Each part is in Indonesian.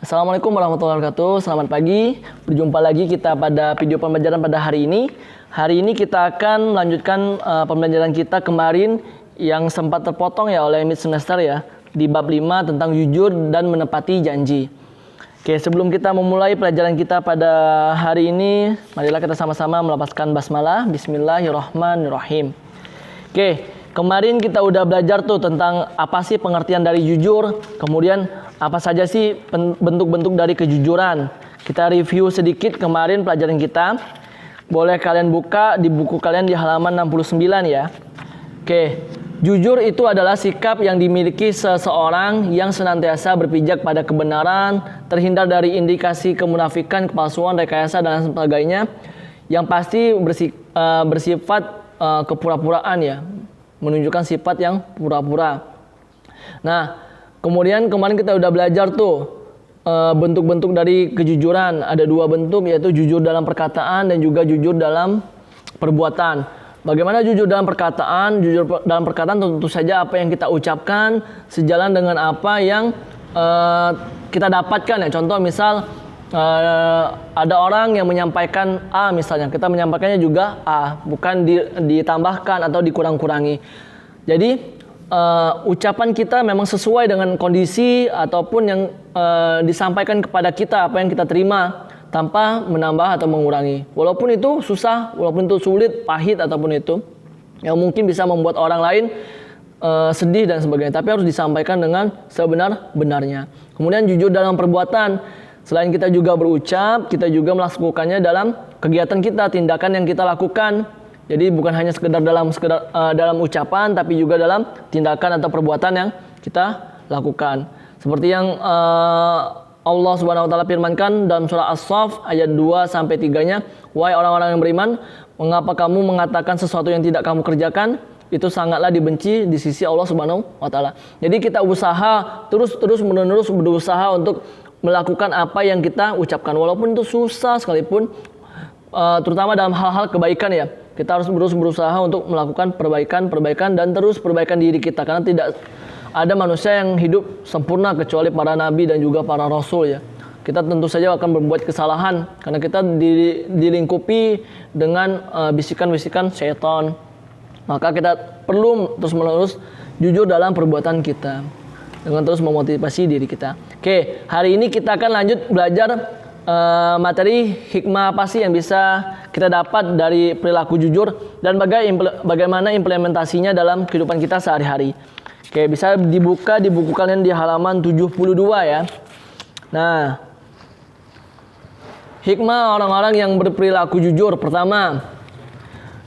Assalamualaikum warahmatullahi wabarakatuh. Selamat pagi. Berjumpa lagi kita pada video pembelajaran pada hari ini. Hari ini kita akan melanjutkan pembelajaran kita kemarin yang sempat terpotong ya oleh mid semester ya di bab 5 tentang jujur dan menepati janji. Oke, sebelum kita memulai pelajaran kita pada hari ini, marilah kita sama-sama melafazkan basmalah. Bismillahirrahmanirrahim. Oke, kemarin kita udah belajar tuh tentang apa sih pengertian dari jujur, kemudian apa saja sih bentuk-bentuk dari kejujuran. Kita review sedikit kemarin pelajaran kita. Boleh kalian buka di buku kalian di halaman 69 ya. Oke, jujur itu adalah sikap yang dimiliki seseorang yang senantiasa berpijak pada kebenaran, terhindar dari indikasi kemunafikan, kepalsuan, rekayasa dan sebagainya. Yang pasti bersifat kepura-puraan ya, menunjukkan sifat yang pura-pura. Nah, kemudian kemarin kita udah belajar tuh bentuk-bentuk dari kejujuran. Ada dua bentuk, yaitu jujur dalam perkataan dan juga jujur dalam perbuatan. Bagaimana jujur dalam perkataan? Jujur dalam perkataan tentu saja apa yang kita ucapkan sejalan dengan apa yang kita dapatkan ya. Contoh misal ada orang yang menyampaikan A misalnya, kita menyampaikannya juga A, bukan ditambahkan atau dikurang-kurangi. Jadi ucapan kita memang sesuai dengan kondisi ataupun yang disampaikan kepada kita, apa yang kita terima, tanpa menambah atau mengurangi. Walaupun itu susah, walaupun itu sulit, pahit ataupun itu yang mungkin bisa membuat orang lain sedih dan sebagainya, tapi harus disampaikan dengan sebenar-benarnya. Kemudian jujur dalam perbuatan. Selain kita juga berucap, kita juga melakukannya dalam kegiatan kita, tindakan yang kita lakukan. Jadi bukan hanya sekedar dalam ucapan, tapi juga dalam tindakan atau perbuatan yang kita lakukan. Seperti yang Allah Subhanahu wa taala firmankan dalam surah As-Saff ayat 2 sampai 3-nya, "Wahai orang-orang yang beriman, mengapa kamu mengatakan sesuatu yang tidak kamu kerjakan? Itu sangatlah dibenci di sisi Allah Subhanahu wa taala." Jadi kita usaha terus-menerus berusaha untuk melakukan apa yang kita ucapkan, walaupun itu susah sekalipun, terutama dalam hal-hal kebaikan ya. Kita harus berusaha untuk melakukan perbaikan dan terus perbaikan diri kita, karena tidak ada manusia yang hidup sempurna kecuali para nabi dan juga para rasul ya. Kita tentu saja akan berbuat kesalahan karena kita dilingkupi dengan bisikan-bisikan syaitan. Maka kita perlu terus-menerus jujur dalam perbuatan kita dengan terus memotivasi diri kita. Oke, hari ini kita akan lanjut belajar materi hikmah apa sih yang bisa kita dapat dari perilaku jujur dan bagaimana implementasinya dalam kehidupan kita sehari-hari. Oke, bisa dibuka di buku kalian di halaman 72 ya. Nah, hikmah orang-orang yang berperilaku jujur. Pertama,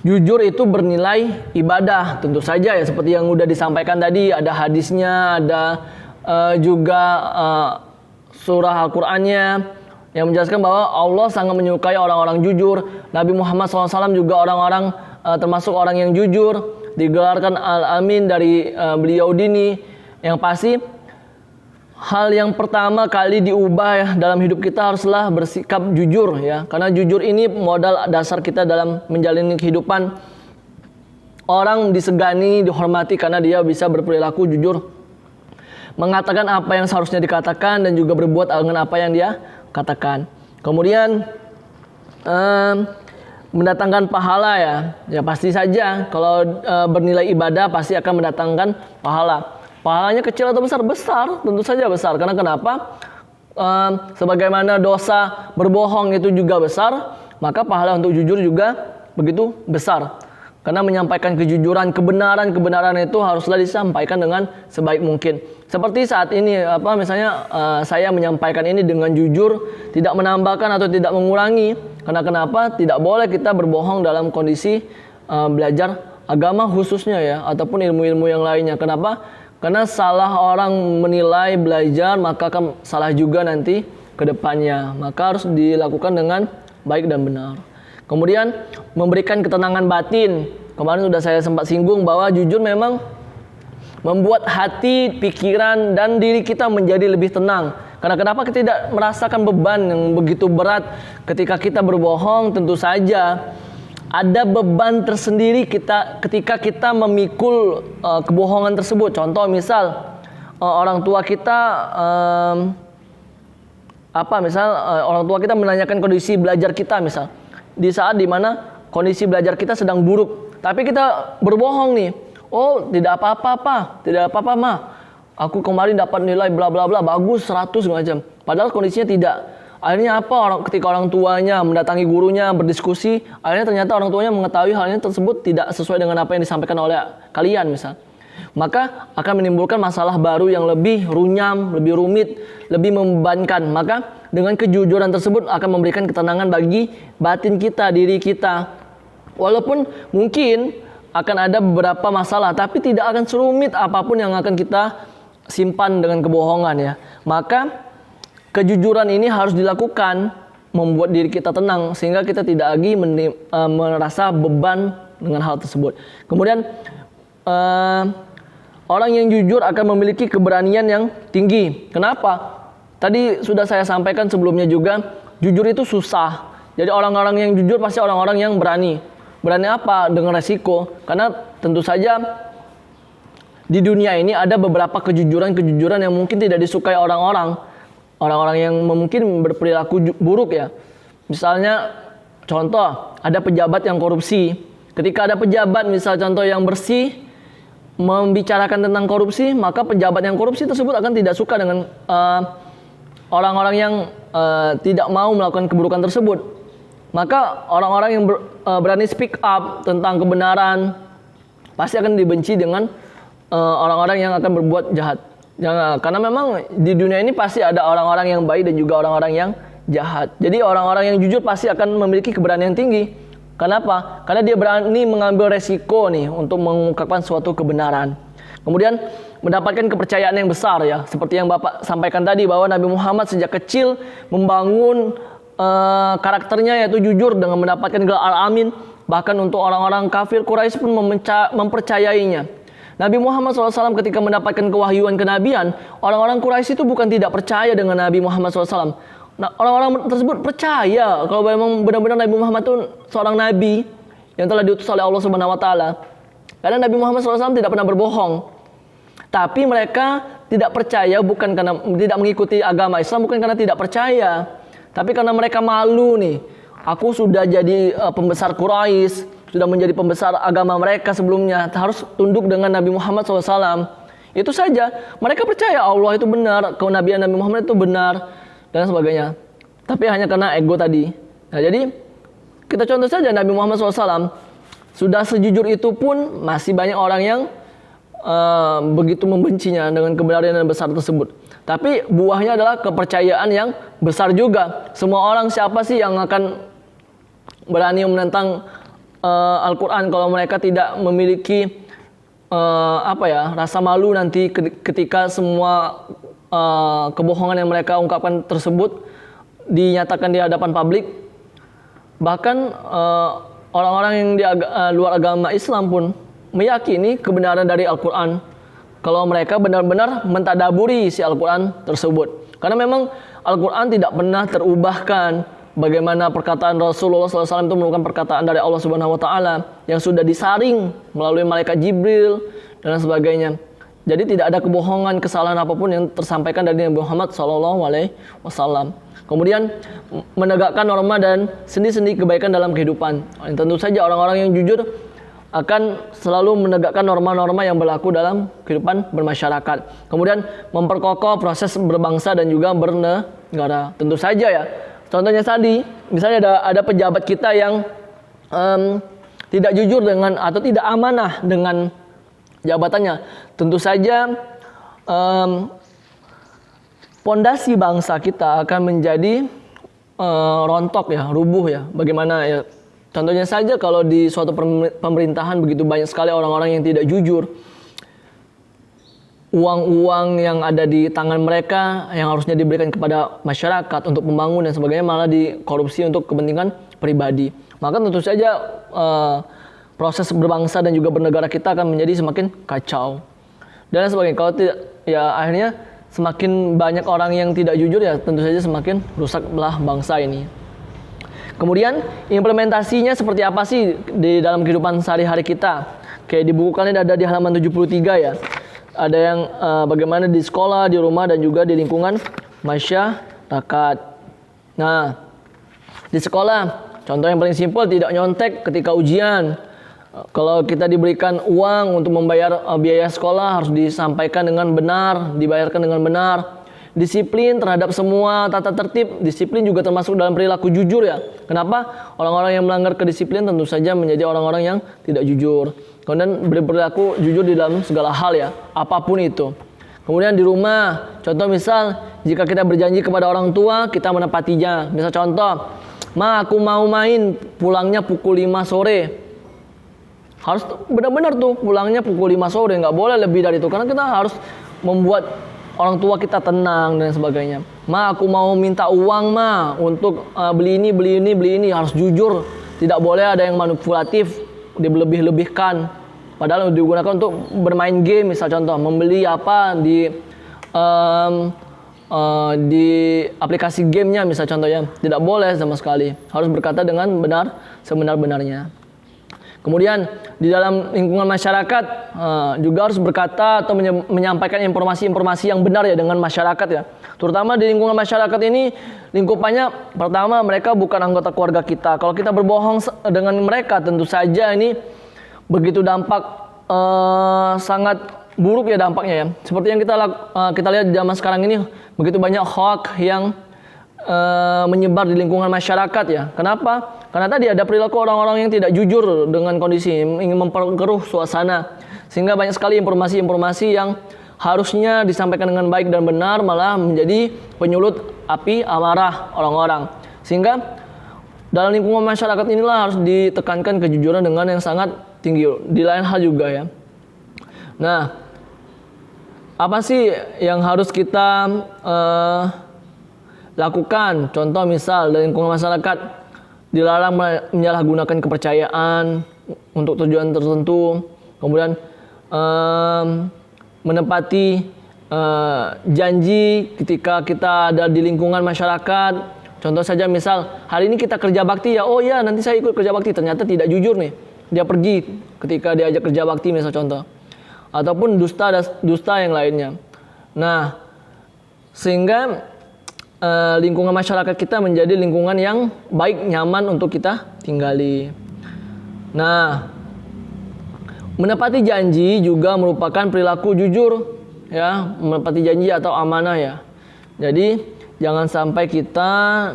jujur itu bernilai ibadah. Tentu saja ya, seperti yang udah disampaikan tadi, ada hadisnya, ada juga surah Al-Qur'annya yang menjelaskan bahwa Allah sangat menyukai orang-orang jujur. Nabi Muhammad SAW juga orang-orang termasuk orang yang jujur. Digelarkan Al-Amin dari beliau dini. Yang pasti hal yang pertama kali diubah ya dalam hidup kita haruslah bersikap jujur ya. Karena jujur ini modal dasar kita dalam menjalani kehidupan. Orang disegani, dihormati karena dia bisa berperilaku jujur, mengatakan apa yang seharusnya dikatakan dan juga berbuat dengan apa yang dia katakan. Kemudian mendatangkan pahala ya. Ya pasti saja kalau bernilai ibadah pasti akan mendatangkan pahala. Pahalanya kecil atau besar? Besar, tentu saja besar. Karena kenapa? Sebagaimana dosa berbohong itu juga besar, maka pahala untuk jujur juga begitu besar. Karena menyampaikan kejujuran, kebenaran itu haruslah disampaikan dengan sebaik mungkin. Seperti saat ini, misalnya saya menyampaikan ini dengan jujur, tidak menambahkan atau tidak mengurangi. Karena kenapa? Tidak boleh kita berbohong dalam kondisi belajar agama khususnya ya, ataupun ilmu-ilmu yang lainnya. Kenapa? Karena salah orang menilai belajar, maka akan salah juga nanti ke depannya. Maka harus dilakukan dengan baik dan benar. Kemudian memberikan ketenangan batin. Kemarin sudah saya sempat singgung bahwa jujur memang membuat hati, pikiran, dan diri kita menjadi lebih tenang. Karena kenapa kita tidak merasakan beban yang begitu berat ketika kita berbohong? Tentu saja ada beban tersendiri ketika kita memikul kebohongan tersebut. Contoh misal orang tua kita misal orang tua kita menanyakan kondisi belajar kita misal. Di saat dimana kondisi belajar kita sedang buruk. Tapi kita berbohong nih. Oh, tidak apa-apa, tidak apa-apa mah. Aku kemarin dapat nilai bla bla bla bagus 100 macam. Padahal kondisinya tidak. Akhirnya apa? Ketika orang tuanya mendatangi gurunya berdiskusi, akhirnya ternyata orang tuanya mengetahui halnya tersebut tidak sesuai dengan apa yang disampaikan oleh kalian misal. Maka akan menimbulkan masalah baru yang lebih runyam, lebih rumit, lebih membebankan. Maka dengan kejujuran tersebut akan memberikan ketenangan bagi batin kita, diri kita. Walaupun mungkin akan ada beberapa masalah, tapi tidak akan serumit apapun yang akan kita simpan dengan kebohongan ya. Maka kejujuran ini harus dilakukan, membuat diri kita tenang sehingga kita tidak lagi merasa beban dengan hal tersebut. Kemudian orang yang jujur akan memiliki keberanian yang tinggi. Kenapa? Tadi sudah saya sampaikan sebelumnya juga, jujur itu susah. Jadi orang-orang yang jujur pasti orang-orang yang berani. Berani apa? Dengan resiko. Karena tentu saja di dunia ini ada beberapa kejujuran-kejujuran yang mungkin tidak disukai orang-orang. Orang-orang yang mungkin berperilaku buruk ya. Misalnya contoh, ada pejabat yang korupsi. Ketika ada pejabat misal contoh yang bersih membicarakan tentang korupsi, maka pejabat yang korupsi tersebut akan tidak suka dengan orang-orang yang tidak mau melakukan keburukan tersebut. Maka orang-orang yang berani speak up tentang kebenaran pasti akan dibenci dengan orang-orang yang akan berbuat jahat. Karena memang di dunia ini pasti ada orang-orang yang baik dan juga orang-orang yang jahat. Jadi orang-orang yang jujur pasti akan memiliki keberanian tinggi. Kenapa? Karena dia berani mengambil resiko nih untuk mengungkapkan suatu kebenaran. Kemudian mendapatkan kepercayaan yang besar ya. Seperti yang Bapak sampaikan tadi bahwa Nabi Muhammad sejak kecil membangun karakternya yaitu jujur dengan mendapatkan gelar Al-Amin. Bahkan untuk orang-orang kafir Quraisy pun mempercayainya. Nabi Muhammad SAW ketika mendapatkan kewahyuan kenabian, orang-orang Quraisy itu bukan tidak percaya dengan Nabi Muhammad SAW. Nah, orang-orang tersebut percaya kalau memang benar-benar Nabi Muhammad itu seorang nabi yang telah diutus oleh Allah Subhanahu wa taala. Karena Nabi Muhammad SAW tidak pernah berbohong. Tapi mereka tidak percaya bukan karena tidak mengikuti agama Islam, bukan karena tidak percaya, tapi karena mereka malu nih. Aku sudah jadi pembesar Quraisy, sudah menjadi pembesar agama mereka sebelumnya, harus tunduk dengan Nabi Muhammad SAW. Itu saja. Mereka percaya Allah itu benar, kenabian Nabi Muhammad itu benar dan sebagainya. Tapi hanya karena ego tadi. Nah, jadi kita contoh saja Nabi Muhammad SAW sudah sejujur itu pun masih banyak orang yang begitu membencinya dengan kebenaran yang besar tersebut. Tapi buahnya adalah kepercayaan yang besar juga. Semua orang siapa sih yang akan berani menentang Al-Quran kalau mereka tidak memiliki rasa malu nanti ketika semua kebohongan yang mereka ungkapkan tersebut dinyatakan di hadapan publik. Bahkan orang-orang yang di luar agama Islam pun meyakini kebenaran dari Al-Quran kalau mereka benar-benar mentadaburi isi Al-Quran tersebut. Karena memang Al-Quran tidak pernah terubahkan. Bagaimana perkataan Rasulullah SAW itu merupakan perkataan dari Allah Subhanahu wa taala yang sudah disaring melalui malaikat Jibril dan sebagainya. Jadi tidak ada kebohongan, kesalahan apapun yang tersampaikan dari Nabi Muhammad SAW. Kemudian menegakkan norma dan sendi-sendi kebaikan dalam kehidupan. Tentu saja orang-orang yang jujur akan selalu menegakkan norma-norma yang berlaku dalam kehidupan bermasyarakat. Kemudian memperkokoh proses berbangsa dan juga bernegara. Tentu saja ya. Contohnya tadi, misalnya ada pejabat kita yang tidak jujur dengan atau tidak amanah dengan jabatannya. Tentu saja pondasi bangsa kita akan menjadi rontok ya, rubuh ya. Bagaimana ya? Contohnya saja kalau di suatu pemerintahan begitu banyak sekali orang-orang yang tidak jujur. Uang-uang yang ada di tangan mereka yang harusnya diberikan kepada masyarakat untuk membangun dan sebagainya malah dikorupsi untuk kepentingan pribadi. Maka tentu saja proses berbangsa dan juga bernegara kita akan menjadi semakin kacau dan sebagainya. Kalau tidak, ya akhirnya semakin banyak orang yang tidak jujur ya tentu saja semakin rusaklah bangsa ini. Kemudian implementasinya seperti apa sih di dalam kehidupan sehari-hari kita? Kayak di buku kalian ada di halaman 73 ya. Ada yang bagaimana di sekolah, di rumah dan juga di lingkungan masyarakat. masyarakat. Nah, di sekolah, contoh yang paling simpel, tidak nyontek ketika ujian. Kalau kita diberikan uang untuk membayar biaya sekolah, harus disampaikan dengan benar, dibayarkan dengan benar. Disiplin terhadap semua tata tertib, disiplin juga termasuk dalam perilaku jujur ya. Kenapa? Orang-orang yang melanggar kedisiplinan tentu saja menjadi orang-orang yang tidak jujur. Kemudian berperilaku jujur di dalam segala hal ya, apapun itu. Kemudian di rumah, contoh misal jika kita berjanji kepada orang tua, kita menepatinya. Misal contoh, "Ma, aku mau main, pulangnya pukul 5 sore." Harus benar-benar tuh pulangnya pukul 5 sore, nggak boleh lebih dari itu. Karena kita harus membuat orang tua kita tenang dan sebagainya. "Ma, aku mau minta uang, Ma, untuk beli ini. Harus jujur, tidak boleh ada yang manipulatif, dilebih-lebihkan. Padahal digunakan untuk bermain game, misal contoh, membeli apa di aplikasi gamenya, misal contohnya. Tidak boleh sama sekali. Harus berkata dengan benar, sebenar-benarnya. Kemudian di dalam lingkungan masyarakat juga harus berkata atau menyampaikan informasi-informasi yang benar ya dengan masyarakat ya. Terutama di lingkungan masyarakat ini, lingkupannya pertama mereka bukan anggota keluarga kita. Kalau kita berbohong dengan mereka, tentu saja ini begitu dampak sangat buruk ya dampaknya ya. Seperti yang kita lihat di zaman sekarang ini, begitu banyak hoax yang menyebar di lingkungan masyarakat ya. Kenapa? Karena tadi ada perilaku orang-orang yang tidak jujur dengan kondisi, ingin memperkeruh suasana. Sehingga banyak sekali informasi-informasi yang harusnya disampaikan dengan baik dan benar malah menjadi penyulut api amarah orang-orang. Sehingga dalam lingkungan masyarakat inilah harus ditekankan kejujuran dengan yang sangat tinggi. Di lain hal juga ya. Nah, apa sih yang harus kita lakukan? Contoh misal dari lingkungan masyarakat, dilarang menyalahgunakan kepercayaan untuk tujuan tertentu. Kemudian menepati janji ketika kita ada di lingkungan masyarakat. Contoh saja misal, hari ini kita kerja bakti ya, oh ya nanti saya ikut kerja bakti. Ternyata tidak jujur nih, dia pergi ketika diajak kerja bakti misal contoh. Ataupun dusta yang lainnya. Nah, sehingga lingkungan masyarakat kita menjadi lingkungan yang baik, nyaman untuk kita tinggali. Nah, menepati janji juga merupakan perilaku jujur ya, menepati janji atau amanah ya. Jadi jangan sampai kita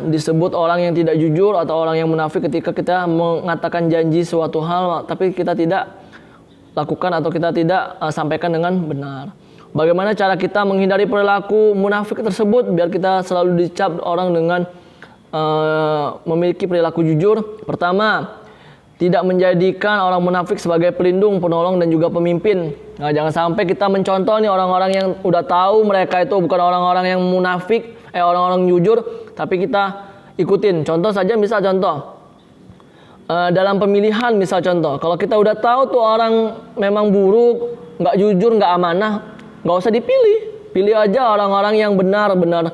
disebut orang yang tidak jujur atau orang yang munafik ketika kita mengatakan janji suatu hal tapi kita tidak lakukan atau kita tidak sampaikan dengan benar. Bagaimana cara kita menghindari perilaku munafik tersebut biar kita selalu dicap orang dengan memiliki perilaku jujur? Pertama, tidak menjadikan orang munafik sebagai pelindung, penolong dan juga pemimpin. Nah, jangan sampai kita mencontoh nih orang-orang yang udah tahu mereka itu bukan orang-orang yang munafik, orang-orang jujur, tapi kita ikutin. Contoh saja, misal contoh dalam pemilihan, misal contoh, kalau kita udah tahu tuh orang memang buruk, nggak jujur, nggak amanah, nggak usah dipilih. Pilih aja orang-orang yang benar-benar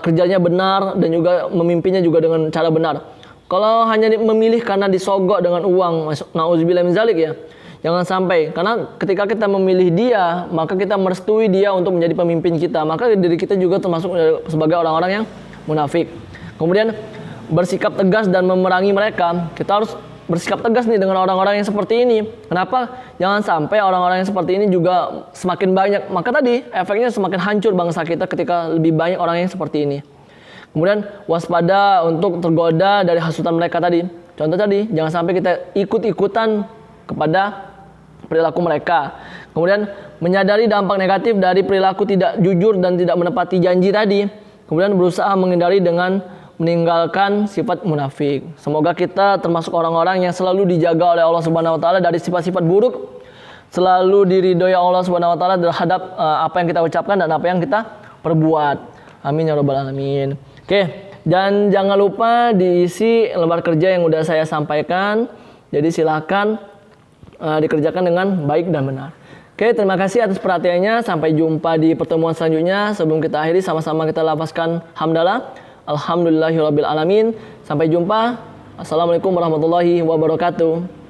kerjanya benar dan juga memimpinnya juga dengan cara benar. Kalau hanya memilih karena disogok dengan uang, nauzubillah min zalik ya, jangan sampai. Karena ketika kita memilih dia, maka kita merestui dia untuk menjadi pemimpin kita. Maka diri kita juga termasuk sebagai orang-orang yang munafik. Kemudian bersikap tegas dan memerangi mereka. Kita harus bersikap tegas nih dengan orang-orang yang seperti ini. Kenapa? Jangan sampai orang-orang yang seperti ini juga semakin banyak. Maka tadi efeknya semakin hancur bangsa kita ketika lebih banyak orang yang seperti ini. Kemudian waspada untuk tergoda dari hasutan mereka tadi. Contoh tadi, jangan sampai kita ikut-ikutan kepada perilaku mereka. Kemudian menyadari dampak negatif dari perilaku tidak jujur dan tidak menepati janji tadi. Kemudian berusaha menghindari dengan meninggalkan sifat munafik. Semoga kita termasuk orang-orang yang selalu dijaga oleh Allah Subhanahu wa taala dari sifat-sifat buruk, selalu diridhoi Allah Subhanahu wa taala terhadap apa yang kita ucapkan dan apa yang kita perbuat. Amin ya rabbal alamin. Oke, dan jangan lupa diisi lembar kerja yang udah saya sampaikan. Jadi silakan dikerjakan dengan baik dan benar. Oke, terima kasih atas perhatiannya. Sampai jumpa di pertemuan selanjutnya. Sebelum kita akhiri, sama-sama kita lafazkan hamdalah. Alhamdulillahirabbil alamin. Sampai jumpa. Assalamualaikum warahmatullahi wabarakatuh.